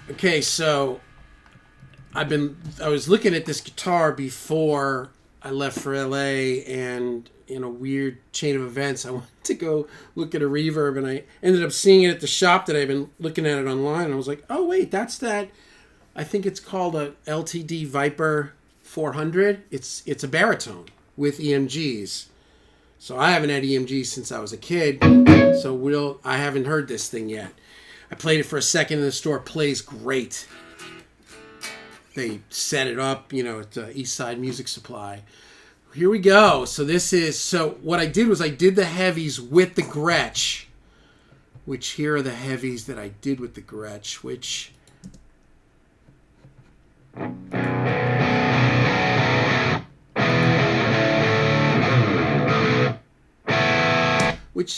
Okay, so I was looking at this guitar before I left for LA, and in a weird chain of events, I wanted to go look at a reverb, and I ended up seeing it at the shop that I've been looking at it online. And I was like, oh wait, that's that. I think it's called a LTD Viper 400. It's a baritone with EMGs. So I haven't had EMGs since I was a kid. So I haven't heard this thing yet. I played it for a second in the store. Plays great. They set it up, at the East Side Music Supply. Here we go. So what I did was I did the heavies with the Gretsch, which here are the heavies that I did with the Gretsch, which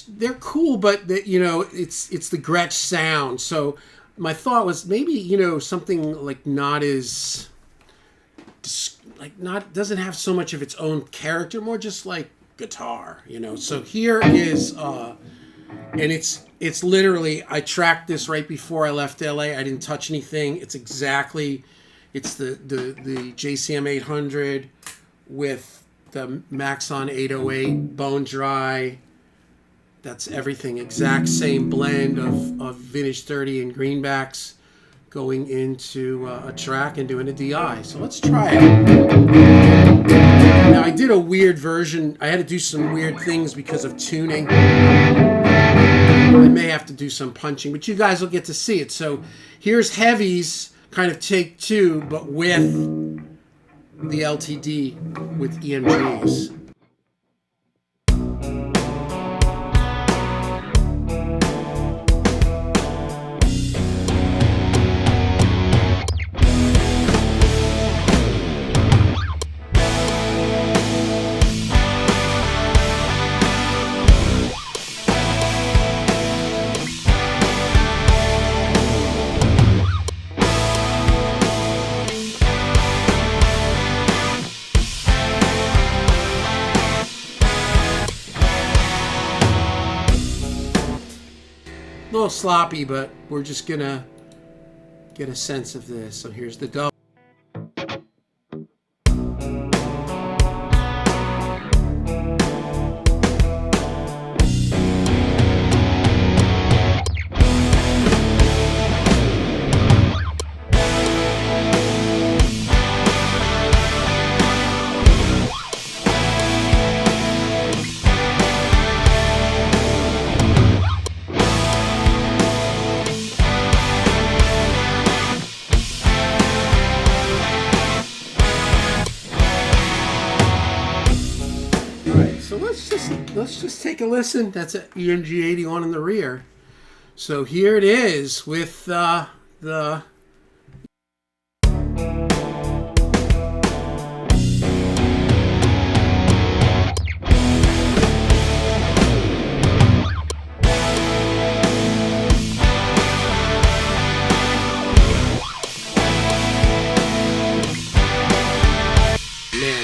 they're cool, but it's the Gretsch sound. So my thought was maybe something like not as not doesn't have so much of its own character, more just like guitar. So here is and it's literally, I tracked this right before I left LA. I didn't touch anything. It's the JCM 800 with the Maxon 808 bone dry. That's everything. Exact same blend of vintage 30 and greenbacks going into a track and doing a DI. So let's try it. Now I did a weird version. I had to do some weird things because of tuning. I may have to do some punching, but you guys will get to see it. So here's heavies, kind of take two, but with the LTD with EMGs. A little sloppy, but we're just gonna get a sense of this. So here's the double. So let's just take a listen. That's an EMG 81 in the rear. So here it is with the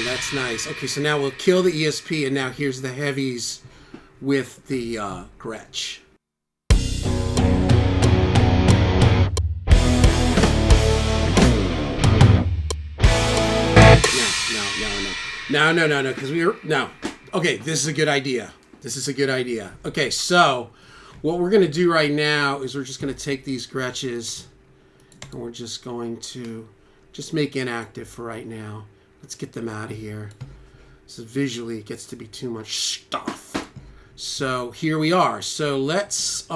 That's nice. Okay, so now we'll kill the ESP, and now here's the heavies with the Gretsch. No, because no. Okay, this is a good idea. Okay, so what we're going to do right now is we're just going to take these Gretches, and we're just going to just make inactive for right now. Let's get them out of here. So visually it gets to be too much stuff. So here we are. So let's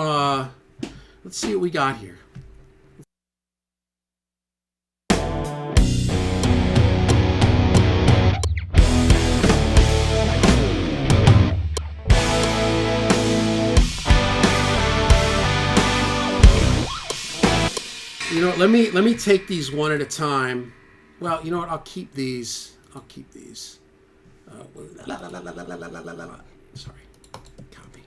see what we got here. Let me take these one at a time. Well, you know what? I'll keep these. Sorry. Copy.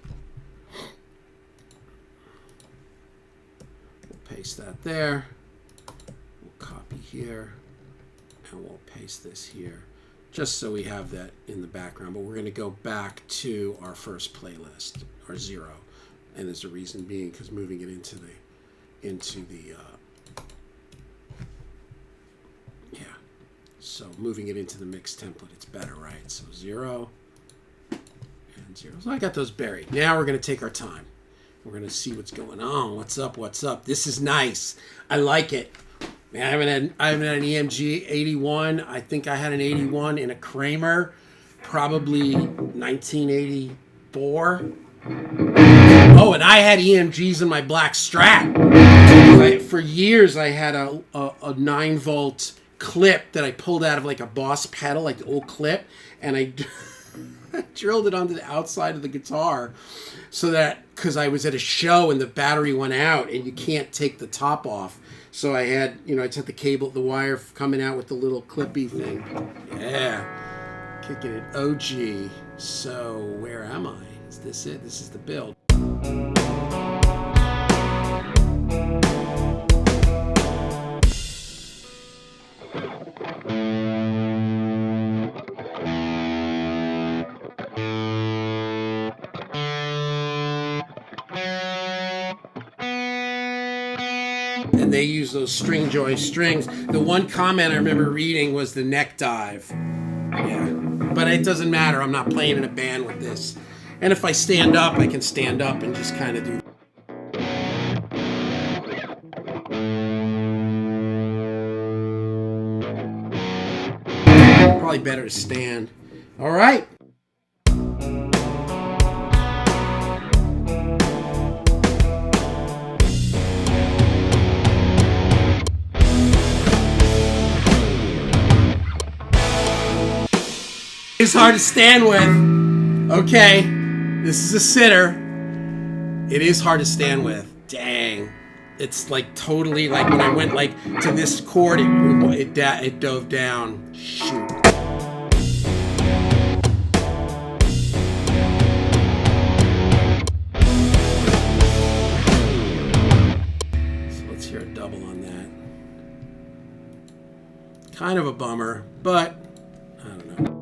We'll paste that there. We'll copy here. And we'll paste this here. Just so we have that in the background. But we're going to go back to our first playlist, our 0. And there's a reason being because moving it into the So moving it into the mix template, it's better, right? So 0 and 0. So I got those buried. Now we're going to take our time. We're going to see what's going on. What's up? What's up? This is nice. I like it. Man, I haven't had an EMG 81. I think I had an 81 in a Kramer, probably 1984. Oh, and I had EMGs in my black Strat. For years, I had a 9-volt clip that I pulled out of like a Boss pedal, like the old clip, and I drilled it onto the outside of the guitar so that, because I was at a show and the battery went out and you can't take the top off. So I had, I took the wire coming out with the little clippy thing. Yeah. Kicking it OG. So where am I? Is this it? This is the build. And they use those string joy strings. The one comment I remember reading was the neck dive. Yeah. But it doesn't matter. I'm not playing in a band with this. And if I stand up, I can stand up and just kind of do. Probably better to stand. All right. It's hard to stand with. Okay, this is a sitter. It is hard to stand with. Dang, it's like totally like when I went like to this chord, it dove down. Shoot. So let's hear a double on that. Kind of a bummer, but I don't know.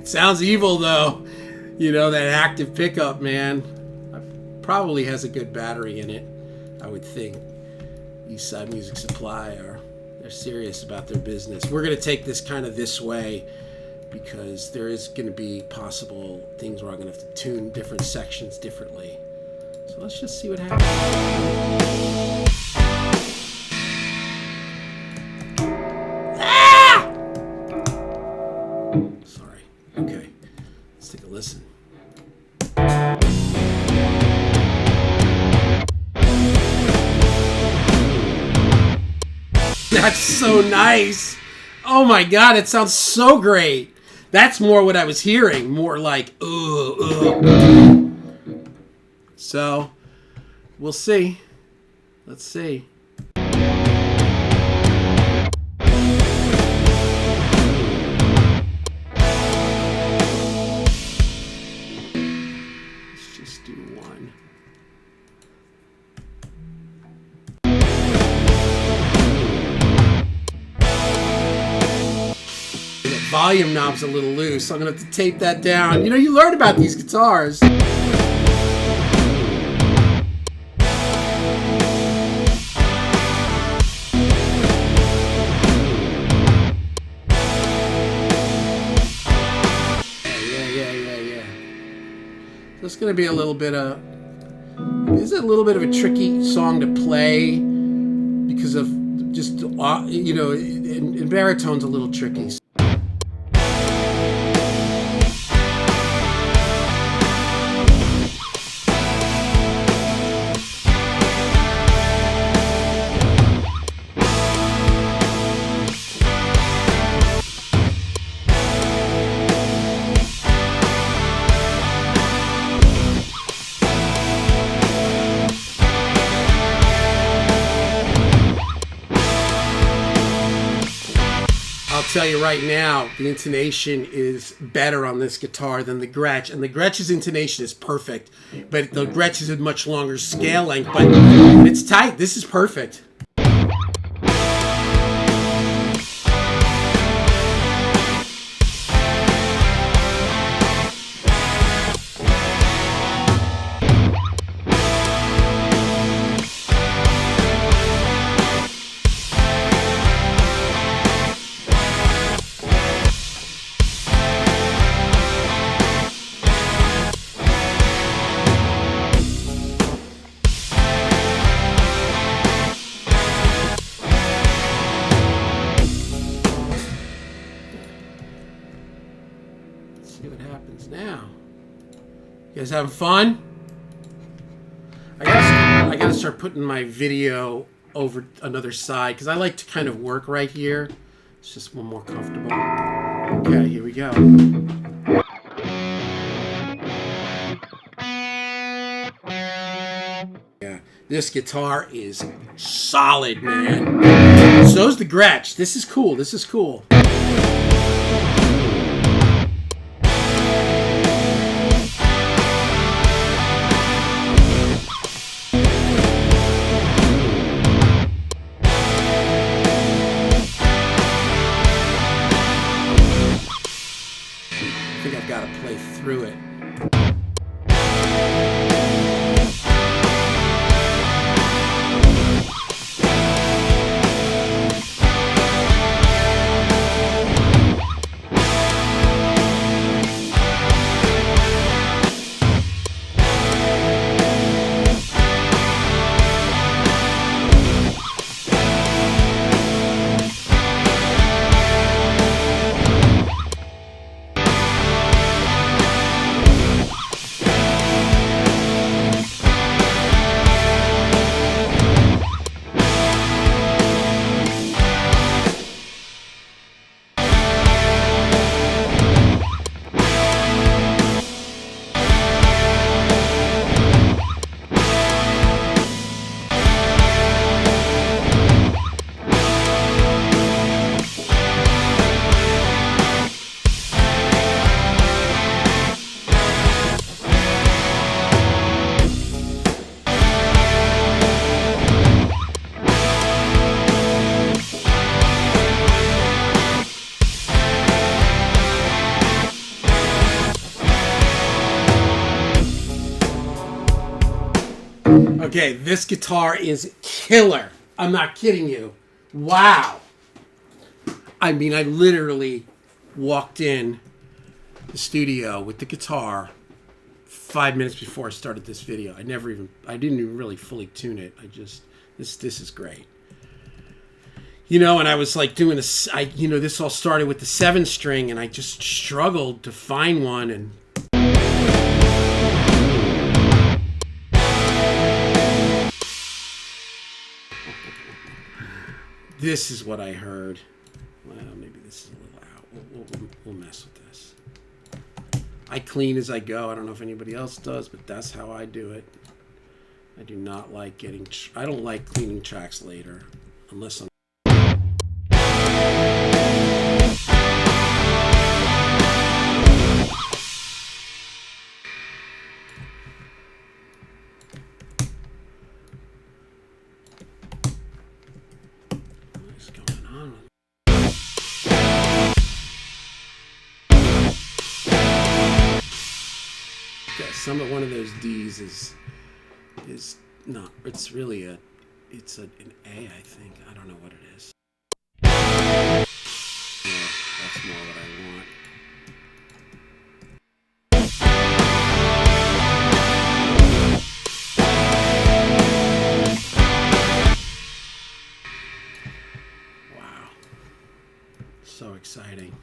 Sounds evil though, that active pickup, man. Probably has a good battery in it, I would think. Eastside Music Supply they're serious about their business. We're gonna take this kind of this way because there is gonna be possible things where I'm gonna have to tune different sections differently. So let's just see what happens. Okay, let's take a listen. That's so nice. Oh my God, it sounds so great. That's more what I was hearing, more like, So, we'll see. Let's see. Volume knob's a little loose, so I'm gonna have to tape that down. You learn about these guitars. Yeah. So it's gonna be a little bit of. This is a little bit of a tricky song to play because of just and baritone's a little tricky. I'll tell you right now, the intonation is better on this guitar than the Gretsch. And the Gretsch's intonation is perfect. But the Gretsch is a much longer scale length. But it's tight. This is perfect. See what happens now. You guys having fun? I gotta start putting my video over another side because I like to kind of work right here. It's just one more comfortable. Okay, here we go. Yeah, this guitar is solid, man. So's the Gretsch. This is cool. This is cool. I think I've got to play through it. Okay, this guitar is killer. I'm not kidding you. Wow. I mean, I literally walked in the studio with the guitar 5 minutes before I started this video. I didn't even really fully tune it. This is great. You know, and I was like doing this, this all started with the 7-string and I just struggled to find one, and this is what I heard. Well, maybe this is a little out. We'll mess with this. I clean as I go. I don't know if anybody else does, but that's how I do it. I do not like I don't like cleaning tracks later, unless I'm some of one of those D's is not. It's really an A, I think. I don't know what it is. Yeah, that's more what I want. Wow, so exciting.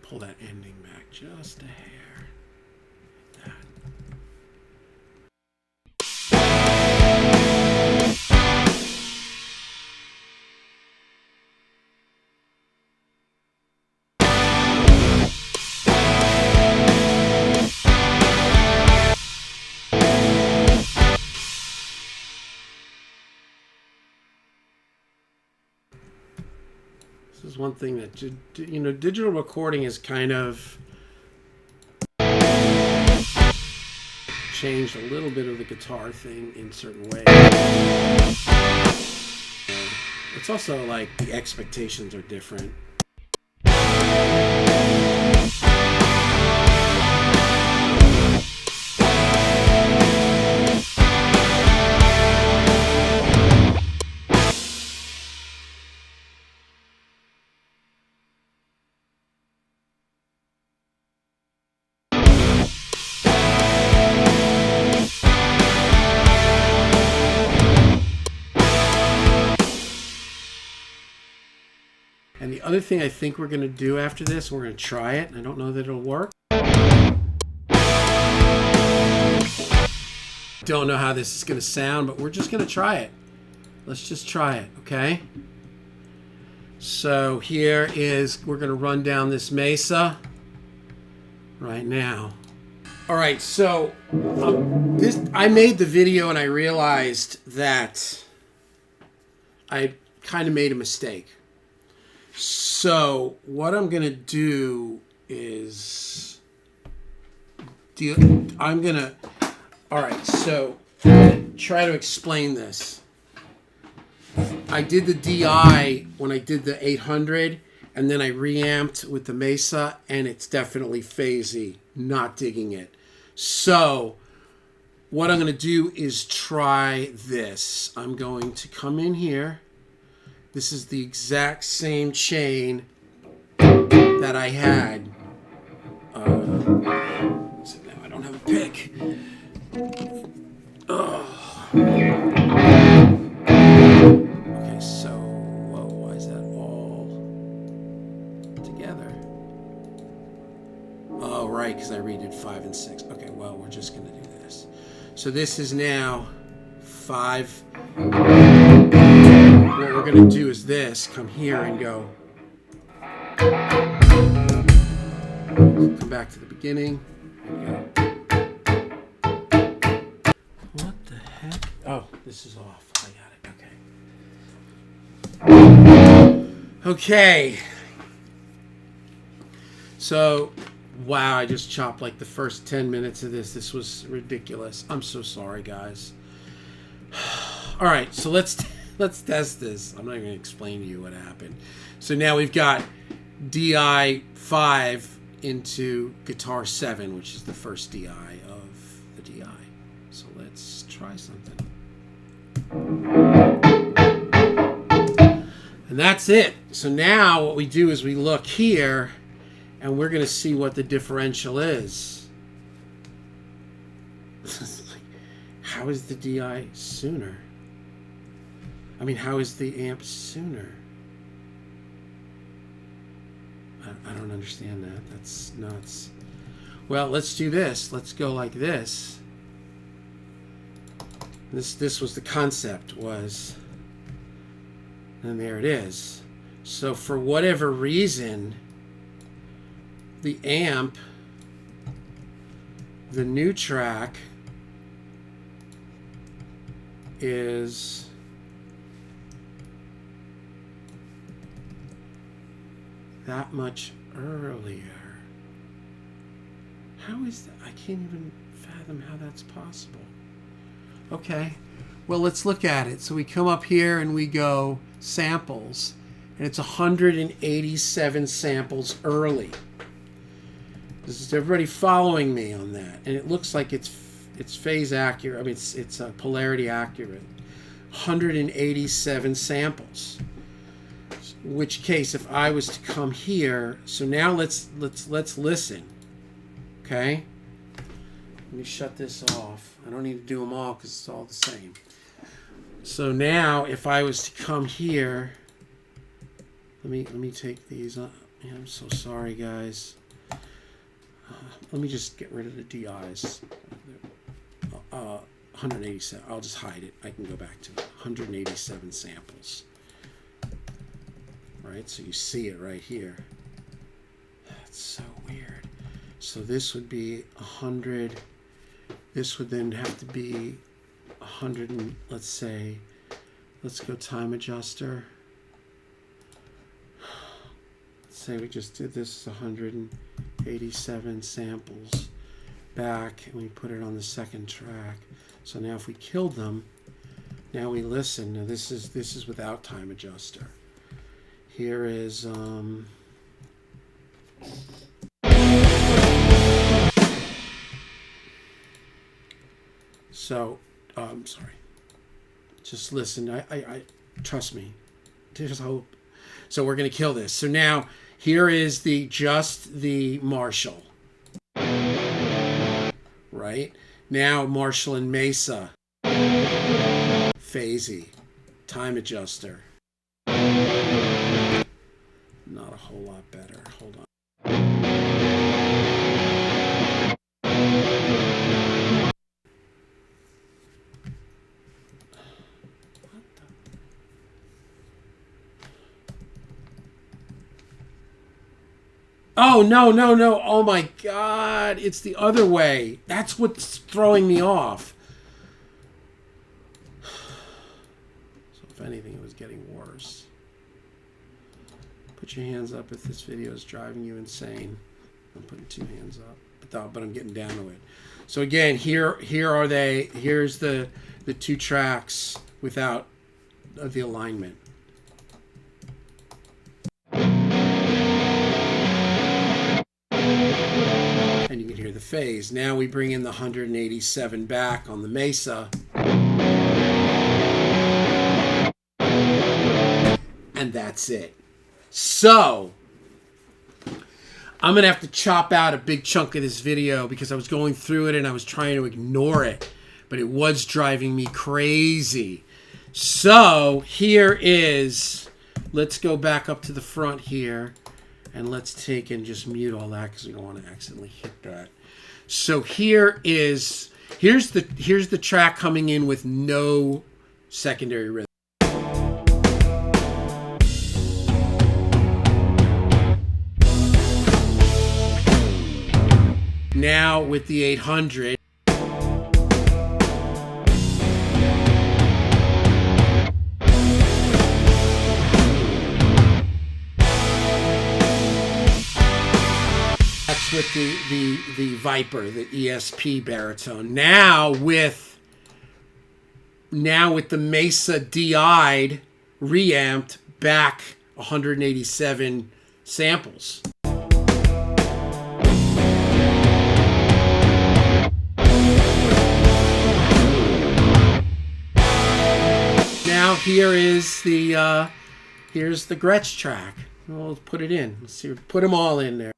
pull that ending back just a hair. That. This is one thing that, you know, digital recording is kind of changed a little bit of the guitar thing in certain ways. It's also like the expectations are different. And the other thing I think we're going to do after this, we're going to try it. I don't know that it'll work. Don't know how this is going to sound, but we're just going to try it. Let's just try it, okay? So here is, we're going to run down this mesa right now. All right, so I made the video and I realized that I kind of made a mistake. So what I'm going to do is all right, so try to explain this. I did the DI when I did the 800, and then I reamped with the Mesa, and it's definitely phasey, not digging it. So what I'm going to do is try this. I'm going to come in here. This is the exact same chain that I had. So now I don't have a pick. Oh. Okay, so why is that all together? Oh, right, because I redid 5 and 6. Okay, well, we're just going to do this. So this is now 5. What we're going to do is this. Come here and go. Come back to the beginning. What the heck? Oh, this is off. I got it. Okay. Okay. So, wow, I just chopped like the first 10 minutes of this. This was ridiculous. I'm so sorry, guys. All right, so let's test this. I'm not even going to explain to you what happened. So now we've got DI 5 into guitar 7, which is the first DI of the DI. So let's try something. And that's it. So now what we do is we look here, and we're going to see what the differential is. How is the DI sooner? I mean, how is the amp sooner? I don't understand that. That's nuts. Well, let's do this. Let's go like this. This was the concept, was, and there it is. So for whatever reason, the amp, the new track is that much earlier. How is that? I can't even fathom how that's possible. Okay, well, let's look at it. So we come up here and we go samples, and it's 187 samples early. Is everybody following me on that? And it looks like it's phase accurate. I mean, it's polarity accurate. 187 samples. In which case, if I was to come here, so now let's listen. Okay? Let me shut this off. I don't need to do them all because it's all the same. So now, if I was to come here, let me take these Yeah, I'm so sorry, guys. Let me just get rid of the DIs. 187. I'll just hide it. I can go back to it. 187 samples. Right? So you see it right here. That's so weird. So this would be 100. This would then have to be 100 and let's say, let's go time adjuster. Let's say we just did this 187 samples back and we put it on the second track. So now if we killed them, now we listen. Now this is without time adjuster. Here is so sorry. Just listen. I trust me. There's hope. So we're gonna kill this. So now here is just the Marshall. Right? Now Marshall and Mesa. Phasey. Time adjuster. Not a whole lot better. Hold on. Oh, no. Oh, my God. It's the other way. That's what's throwing me off. So if anything, it was getting worse. Put your hands up if this video is driving you insane. I'm putting 2 hands up, but I'm getting down to it. So again, here are they. Here's the 2 tracks without the alignment. And you can hear the phase. Now we bring in the 187 back on the Mesa. And that's it. So, I'm going to have to chop out a big chunk of this video because I was going through it and I was trying to ignore it. But it was driving me crazy. So, here is, let's go back up to the front here. And let's take and just mute all that because we don't want to accidentally hit that. So here's the track coming in with no secondary rhythm. Now with the 800. With the Viper, the ESP baritone. Now with the Mesa DI'd reamped back 187 samples. Now here's the Gretsch track. We'll put it in. Let's see. Put them all in there.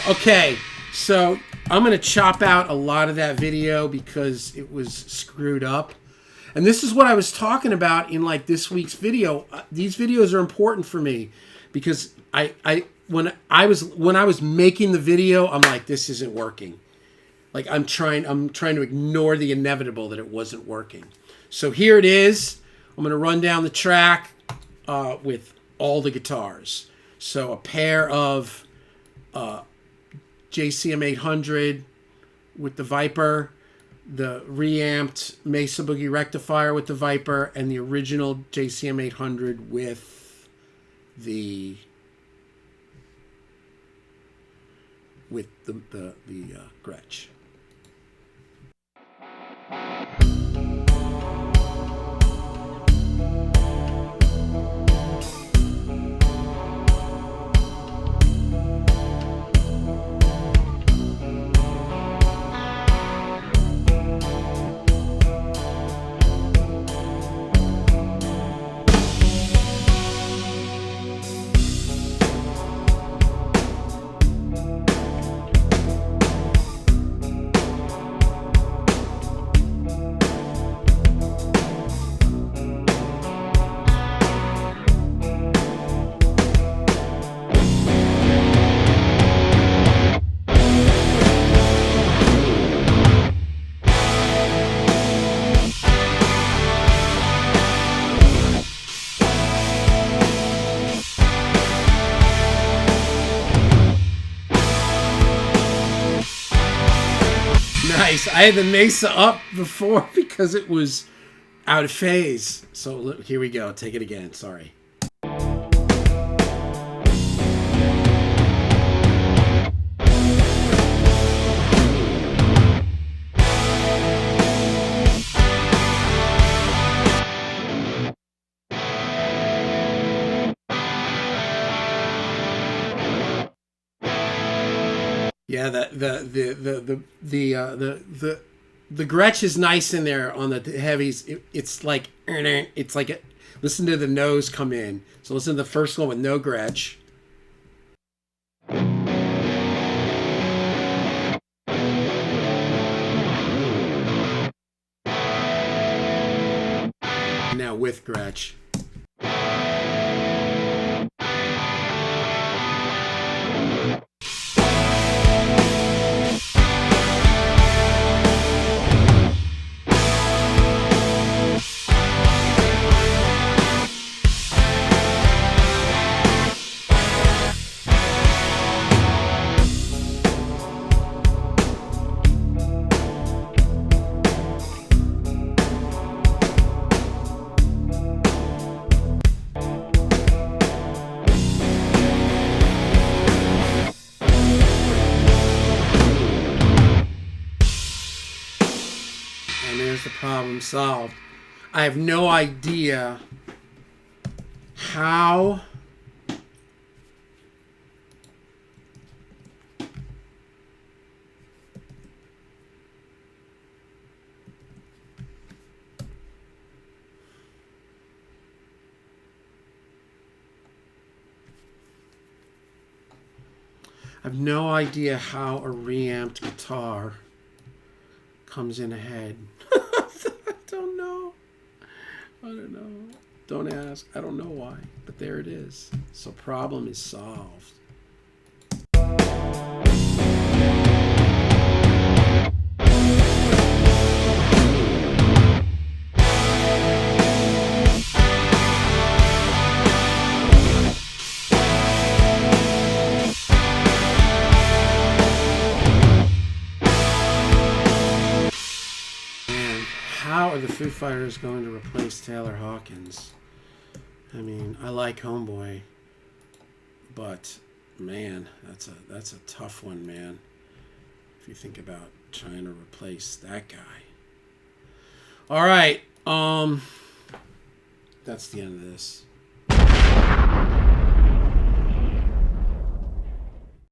Okay, so I'm going to chop out a lot of that video because it was screwed up. And this is what I was talking about in like this week's video. These videos are important for me because when I was making the video, I'm like, this isn't working. Like I'm trying to ignore the inevitable that it wasn't working. So here it is. I'm going to run down the track with all the guitars. So a pair of JCM 800 with the Viper, the reamped Mesa Boogie Rectifier with the Viper, and the original JCM 800 with the Gretsch. Mesa. I had the Mesa up before because it was out of phase. So here we go. Take it again. Sorry. Yeah, the Gretsch is nice in there on the heavies. It's like listen to the nose come in. So listen to the first one with no Gretsch. Now with Gretsch. And there's the problem solved. I have no idea how a reamped guitar comes in ahead. I don't know. I don't know. Don't ask. I don't know why. But there it is. So problem is solved. How are the Foo Fighters going to replace Taylor Hawkins? I mean, I like Homeboy, but man, that's a tough one, man. If you think about trying to replace that guy. All right, that's the end of this.